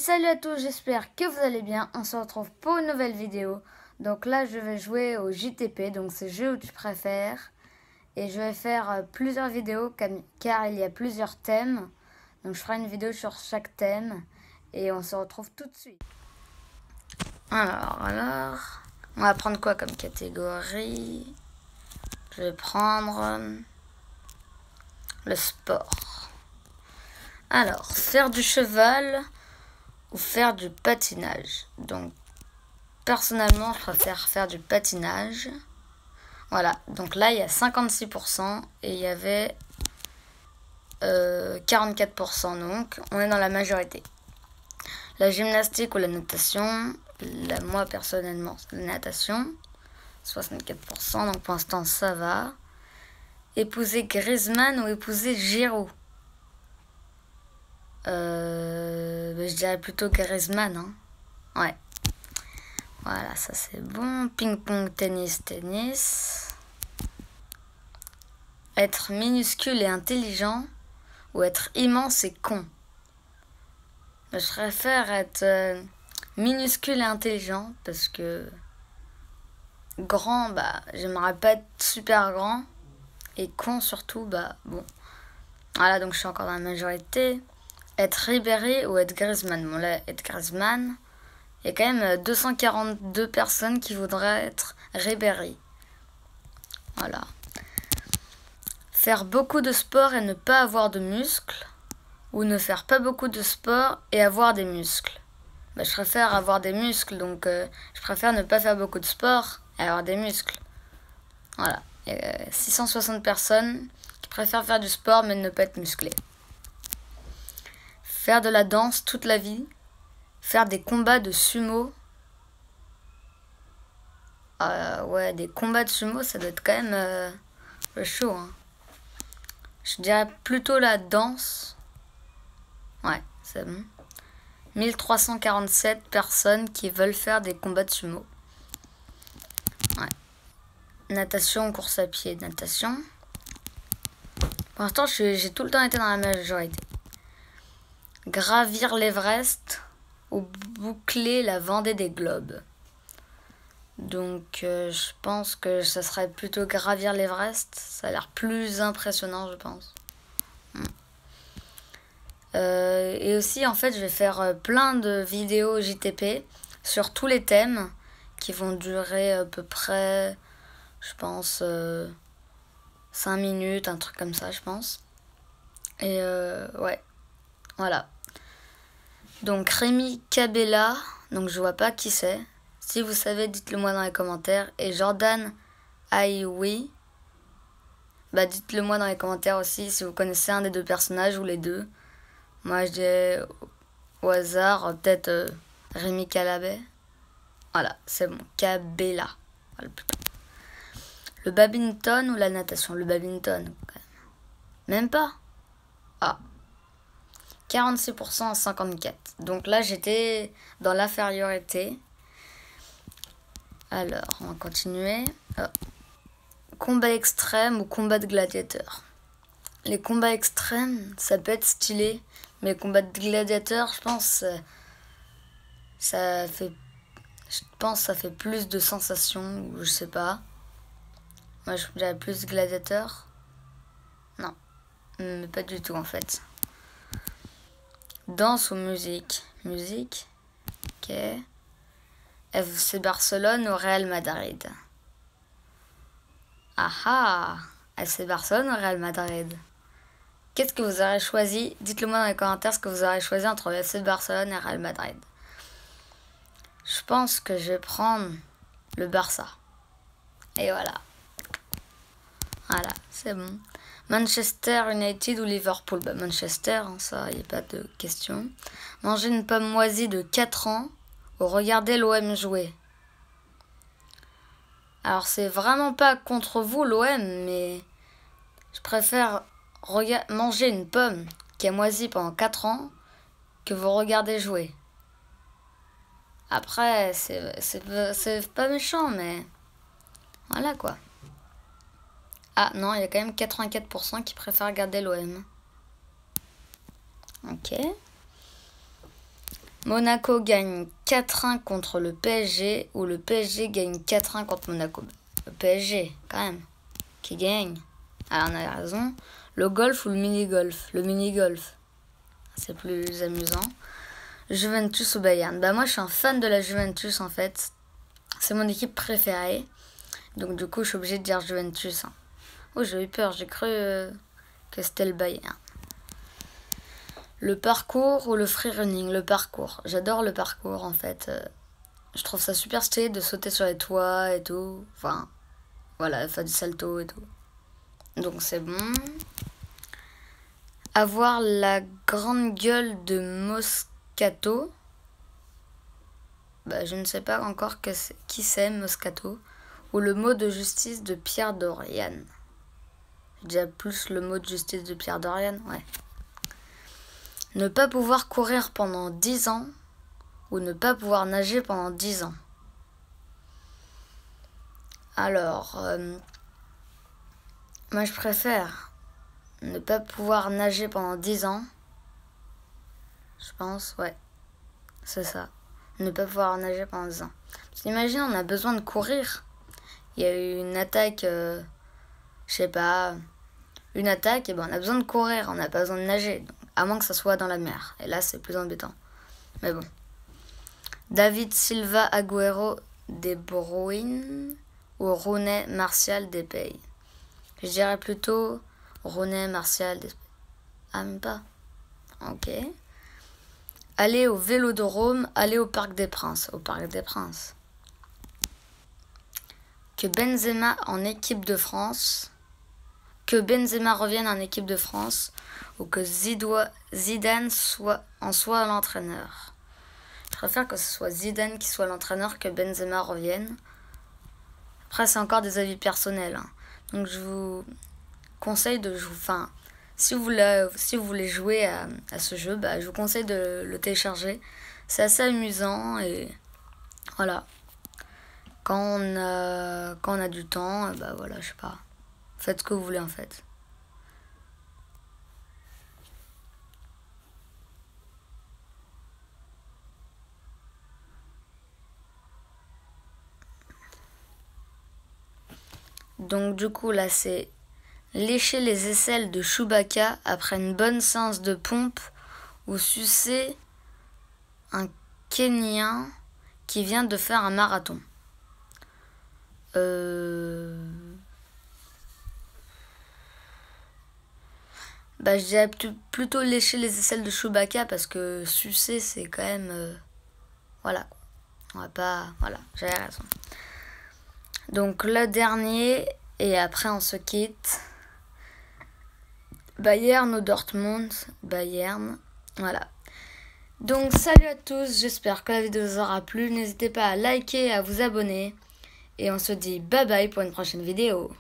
salut à tous, j'espère que vous allez bien. On se retrouve pour une nouvelle vidéo. Donc là, je vais jouer au JTP, donc c'est jeu où tu préfères. Et je vais faire plusieurs vidéos car il y a plusieurs thèmes. Donc je ferai une vidéo sur chaque thème. Et on se retrouve tout de suite. Alors, on va prendre quoi comme catégorie? Je vais prendre le sport. Alors, faire du cheval ou faire du patinage. Donc, personnellement, je préfère faire du patinage. Voilà, donc là, il y a 56% et il y avait 44%. Donc, on est dans la majorité. La gymnastique ou la natation. Moi, personnellement, c'est la natation. 64%, donc pour l'instant, ça va. Épouser Griezmann ou épouser Giroud? Je dirais plutôt Griezmann, hein. Ouais. Voilà, ça c'est bon. Ping-pong, tennis. Être minuscule et intelligent ou être immense et con? Je préfère être minuscule et intelligent parce que grand, j'aimerais pas être super grand. Et con surtout, bon. Voilà, donc je suis encore dans la majorité. Être Ribéry ou être Griezmann? Bon là, être Griezmann, il y a quand même 242 personnes qui voudraient être Ribéry. Voilà. Faire beaucoup de sport et ne pas avoir de muscles, ou ne faire pas beaucoup de sport et avoir des muscles? Je préfère avoir des muscles, donc je préfère ne pas faire beaucoup de sport et avoir des muscles. Voilà. Il y a 660 personnes qui préfèrent faire du sport mais ne pas être musclées. Faire de la danse toute la vie. Faire des combats de sumo. Ouais, des combats de sumo, ça doit être quand même chaud. Hein. Je dirais plutôt la danse. Ouais, c'est bon. 1347 personnes qui veulent faire des combats de sumo. Ouais. Natation, course à pied, natation. Pour l'instant, j'ai tout le temps été dans la majorité. Gravir l'Everest ou boucler la Vendée des globes? Donc, je pense que ça serait plutôt gravir l'Everest. Ça a l'air plus impressionnant, je pense. Et aussi, en fait, je vais faire plein de vidéos JTP sur tous les thèmes qui vont durer à peu près, je pense, 5 minutes, un truc comme ça, je pense. Et ouais, voilà. Donc, Rémi Cabella, donc je vois pas qui c'est. Si vous savez, dites-le moi dans les commentaires. Et Jordan Ayoui, dites-le moi dans les commentaires aussi si vous connaissez un des deux personnages ou les deux. Moi, je dis au hasard, peut-être Rémi Calabé. Voilà, c'est bon. Cabella. Voilà, le badminton ou la natation? Le badminton, quand même. Même pas? Ah. 46% à 54. Donc là, j'étais dans l'infériorité. Alors, on va continuer. Combat extrême ou combat de gladiateur? Les combats extrêmes, ça peut être stylé. Mais les combats de gladiateurs, je pense, ça fait plus de sensations, ou je sais pas. Moi, je dirais plus gladiateur. Non, mais pas du tout en fait. Danse ou musique? Musique. Ok. FC Barcelone ou Real Madrid? Ah, FC Barcelone ou Real Madrid? Qu'est-ce que vous aurez choisi? Dites-le moi dans les commentaires ce que vous aurez choisi entre FC Barcelone et Real Madrid. Je pense que je vais prendre le Barça. Et voilà. Voilà, c'est bon. Manchester United ou Liverpool? Manchester, hein, ça, il n'y a pas de question. Manger une pomme moisie de 4 ans ou regarder l'OM jouer? Alors, c'est vraiment pas contre vous, l'OM, mais je préfère manger une pomme qui a moisi pendant 4 ans que vous regardez jouer. Après, c'est pas méchant, mais voilà quoi. Ah non, il y a quand même 84% qui préfèrent regarder l'OM. Ok. Monaco gagne 4-1 contre le PSG ou le PSG gagne 4-1 contre Monaco. Le PSG, quand même, qui gagne. Ah, on a raison. Le golf ou le mini-golf? Le mini-golf, c'est plus amusant. Juventus ou Bayern? Bah moi, je suis un fan de la Juventus, en fait. C'est mon équipe préférée. Donc du coup, je suis obligée de dire Juventus. Hein. Oh, j'ai eu peur, j'ai cru que c'était le Bayern. Le parcours ou le freerunning? Le parcours. J'adore le parcours, en fait. Je trouve ça super stylé de sauter sur les toits et tout. Enfin, voilà, faire du salto et tout. Donc c'est bon. Avoir la grande gueule de Moscato. Bah, je ne sais pas encore qui c'est Moscato. Ou le mot de justice de Pierre Dorian. J'ai déjà plus le mot de justice de Pierre Dorian, ouais. Ne pas pouvoir courir pendant 10 ans ou ne pas pouvoir nager pendant 10 ans. Alors, moi je préfère ne pas pouvoir nager pendant 10 ans. Je pense, ouais, c'est ça. Ne pas pouvoir nager pendant 10 ans. Parce qu'imagine, on a besoin de courir. Il y a eu une attaque, je sais pas, une attaque, et ben on a besoin de courir, on n'a pas besoin de nager. Donc, à moins que ça soit dans la mer. Et là, c'est plus embêtant. Mais bon. David Silva, Agüero, De Bruyne ou Rooney, Martial, Depay? Je dirais plutôt Rooney, Martial, Depay. Ah, même pas. Ok. Aller au Vélodrome, aller au Parc des Princes. Au Parc des Princes. Que Benzema en équipe de France. Que Benzema revienne en équipe de France. Ou que Zidane soit l'entraîneur. Je préfère que ce soit Zidane qui soit l'entraîneur que Benzema revienne. Après, c'est encore des avis personnels. Hein. Donc, je vous conseille de jouer. Enfin, si vous voulez jouer à ce jeu, bah, je vous conseille de le télécharger. C'est assez amusant et voilà. Quand on a du temps, bah voilà, je sais pas. Faites ce que vous voulez en fait. Donc du coup là c'est lécher les aisselles de Chewbacca après une bonne séance de pompe ou sucer un Kenyan qui vient de faire un marathon. Bah je dirais plutôt lécher les aisselles de Chewbacca parce que sucer c'est quand même... voilà. On va pas... Voilà, j'avais raison. Donc le dernier, et après on se quitte. Bayern ou Dortmund? Bayern, voilà. Donc salut à tous, j'espère que la vidéo vous aura plu. N'hésitez pas à liker et à vous abonner. Et on se dit bye bye pour une prochaine vidéo.